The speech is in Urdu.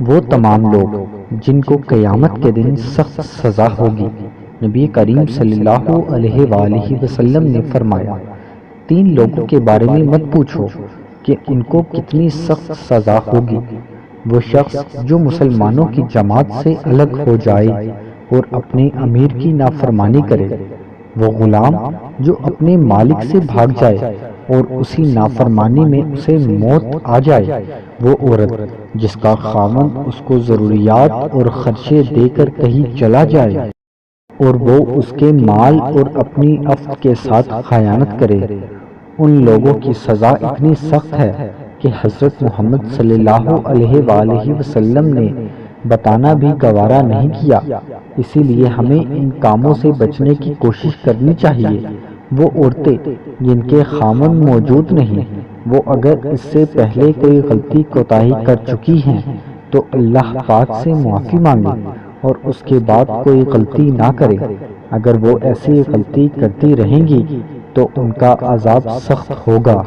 وہ تمام لوگ جن کو قیامت کے دن سخت سزا ہوگی۔ نبی کریم صلی اللہ علیہ وآلہ وسلم نے فرمایا، 3 لوگوں کے بارے میں مت پوچھو کہ ان کو کتنی سخت سزا ہوگی۔ وہ شخص جو مسلمانوں کی جماعت سے الگ ہو جائے اور اپنے امیر کی نافرمانی کرے، وہ غلام جو اپنے مالک سے بھاگ جائے اور اسی نافرمانی میں اسے موت آ جائے، وہ عورت جس کا خاوند اس کو ضروریات اور خرچے دے کر کہیں چلا جائے اور وہ اس کے مال اور اپنی عفت کے ساتھ خیانت کرے، ان لوگوں کی سزا اتنی سخت ہے کہ حضرت محمد صلی اللہ علیہ وآلہ وسلم نے بتانا بھی گوارا نہیں کیا۔ اسی لیے ہمیں ان کاموں سے بچنے کی کوشش کرنی چاہیے۔ وہ عورتیں جن کے خاوند موجود نہیں، وہ اگر اس سے پہلے کوئی غلطی کوتاہی کر چکی ہیں تو اللہ پاک سے معافی مانگے اور اس کے بعد کوئی غلطی نہ کرے۔ اگر وہ ایسی غلطی کرتی رہیں گی تو ان کا عذاب سخت ہوگا۔